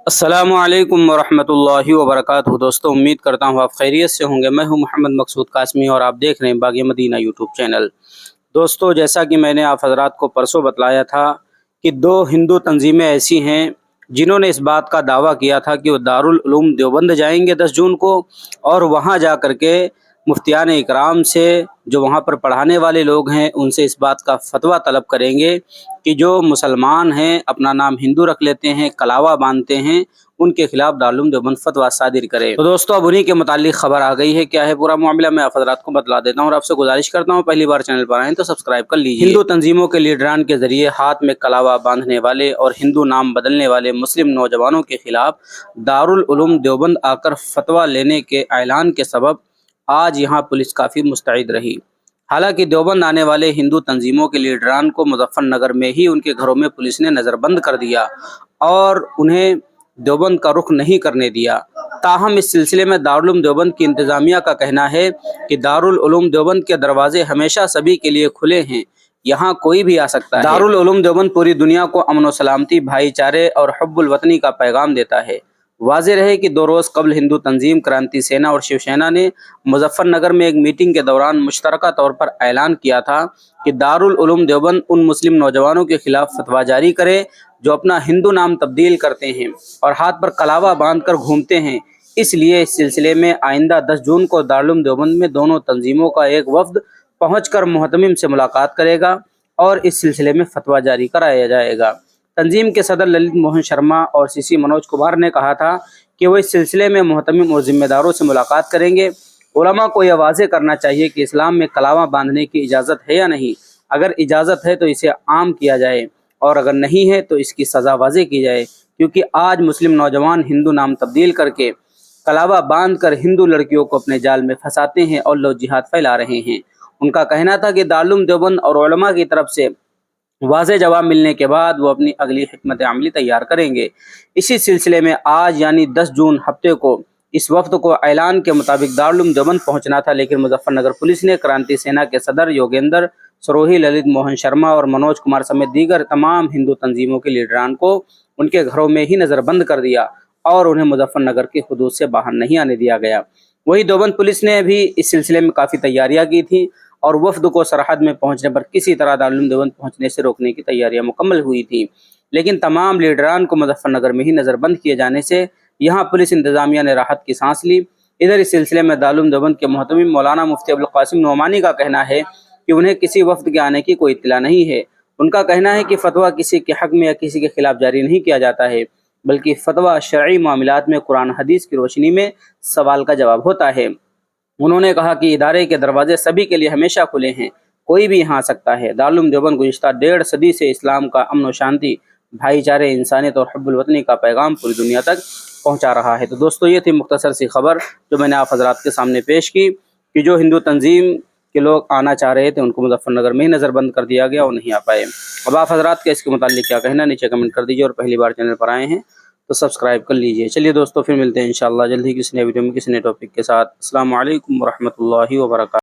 अस्सलामु अलैकुम वरहमतुल्लाहि वबरकातुहू। दोस्तों, उम्मीद करता हूँ आप खैरियत से होंगे। मैं हूँ मोहम्मद मकसूद कासमी और आप देख रहे हैं बाग़ मदीना यूट्यूब चैनल। दोस्तों, जैसा कि मैंने आप हज़रात को परसों बतलाया था कि दो हिंदू तंजीमें ऐसी हैं जिन्होंने इस बात का दावा किया था कि वो दारुल उलूम देवबंद जाएंगे 10 जून को, और वहाँ जा कर के मुफ्तियान इकराम से, जो वहाँ पर पढ़ाने वाले लोग हैं, उनसे इस बात का फतवा तलब करेंगे कि जो मुसलमान हैं, अपना नाम हिंदू रख लेते हैं, कलावा बांधते हैं, उनके खिलाफ दारुल उलूम देवबंद फतवा सादिर करें। तो दोस्तों, अब उन्हीं के मुतालिक खबर आ गई है। क्या है पूरा मामला, मैं आप हज़रात को बतला देता हूँ और आपसे गुजारिश करता हूँ पहली बार चैनल पर आएँ तो सब्सक्राइब कर लीजिए। हिंदू तंजीमों के लीडरान के जरिए हाथ में कलावा बांधने वाले और हिंदू नाम बदलने वाले मुस्लिम नौजवानों के खिलाफ दारुल उलूम देवबंद आकर फतवा लेने के ऐलान के सबब आज यहाँ पुलिस काफ़ी मुस्तैद रही। हालांकि देवबंद आने वाले हिंदू तंजीमों के लीडरान को मुजफ्फरनगर में ही उनके घरों में पुलिस ने नज़रबंद कर दिया और उन्हें देवबंद का रुख नहीं करने दिया। ताहम इस सिलसिले में दारुल उलूम देवबंद की इंतज़ामिया का कहना है कि दारुल उलूम देवबंद के दरवाजे हमेशा सभी के लिए खुले हैं, यहाँ कोई भी आ सकता है। दारुल उलूम देवबंद पूरी दुनिया को अमन व सलामती, भाईचारे और हुब्बुल वतनी का पैगाम देता है। वाज़ेह रहे कि 2 रोज़ कबल हिंदू तंजीम क्रांति सेना और शिवसेना ने मुजफ्फरनगर में एक मीटिंग के दौरान मुश्तरका तौर पर ऐलान किया था कि दारुल उलूम देवबंद उन मुस्लिम नौजवानों के खिलाफ फतवा जारी करे जो अपना हिंदू नाम तब्दील करते हैं और हाथ पर कलावा बांध कर घूमते हैं। इसलिए इस सिलसिले में आइंदा 10 जून को दारुल उलूम देवबंद में दोनों तंजीमों का एक वफ्द पहुँचकर मुहतमिम से मुलाकात करेगा और इस सिलसिले में फतवा जारी कराया जाएगा। तंजीम के सदर ललित मोहन शर्मा और सीसी मनोज कुमार ने कहा था कि वो इस सिलसिले में मुहतमिम और जिम्मेदारों से मुलाकात करेंगे। उलमा को यह वाज़ेह करना चाहिए कि इस्लाम में कलावा बांधने की इजाज़त है या नहीं। अगर इजाज़त है तो इसे आम किया जाए और अगर नहीं है तो इसकी सज़ा वाज़ेह की जाए, क्योंकि आज मुस्लिम नौजवान हिंदू नाम तब्दील करके कलावा बांध कर हिंदू लड़कियों को अपने जाल में फंसाते हैं और लोग जिहाद फैला रहे हैं। उनका कहना था कि दारुल उलूम देवबंद और उलमा की तरफ से वाज़ेह जवाब मिलने के बाद वो अपनी अगली हिकमत अमली तैयार करेंगे। इसी सिलसिले में आज यानी 10 जून हफ्ते को इस वक्त को ऐलान के मुताबिक दारुल उलूम देवबंद पहुंचना था, लेकिन मुजफ्फरनगर पुलिस ने क्रांति सेना के सदर योगेंद्र सरोही, ललित मोहन शर्मा और मनोज कुमार समेत दीगर तमाम हिंदू तंजीमों के लीडरान को उनके घरों में ही नज़रबंद कर दिया और उन्हें मुजफ्फरनगर की हुदूद से बाहर नहीं आने दिया गया। वही देवबंद पुलिस ने भी इस सिलसिले में काफ़ी तैयारियां की थी और वफद को सरहद में पहुंचने पर किसी तरह दारुल उलूम देवबंद पहुंचने से रोकने की तैयारियां मुकम्मल हुई थी, लेकिन तमाम लीडरान को मुजफ्फरनगर में ही नज़रबंद किए जाने से यहां पुलिस इंतजामिया ने राहत की सांस ली। इधर इस सिलसिले में दारुल उलूम देवबंद के मोहतमिम मौलाना मुफ्ती अबुल कासिम नोमानी का कहना है कि उन्हें किसी वफद के आने की कोई इत्तला नहीं है। उनका कहना है कि फतवा किसी के हक में या किसी के खिलाफ जारी नहीं किया जाता है, बल्कि फतवा शरई मामलात में कुरान हदीस की रोशनी में सवाल का जवाब होता है। उन्होंने कहा कि इदारे के दरवाजे सभी के लिए हमेशा खुले हैं, कोई भी यहाँ आ सकता है। दारुल उलूम देवबंद गुज़िश्ता 1.5 सदी से इस्लाम का अमन व शांति, भाईचारे, इंसानियत और हुब्बुल वतनी का पैगाम पूरी दुनिया तक पहुँचा रहा है। तो दोस्तों, ये थी मुख्तसर सी खबर जो मैंने आप हज़रात के सामने पेश की कि जो हिंदू तंजीम के लोग आना चाह रहे थे उनको मुजफ्फरनगर में ही नज़रबंद कर दिया गया और नहीं आ पाए। अब आप हज़रात का इसके मुताल्लिक क्या कहना, नीचे कमेंट कर दीजिए और पहली बार चैनल पर आए हैं तो सब्सक्राइब कर लीजिए। चलिए दोस्तों, फिर मिलते हैं इंशाअल्लाह जल्द ही किसी नए वीडियो में किसी नए टॉपिक के साथ। अस्सलामु अलैकुम वरहमतुल्लाहि वबरकातुहू।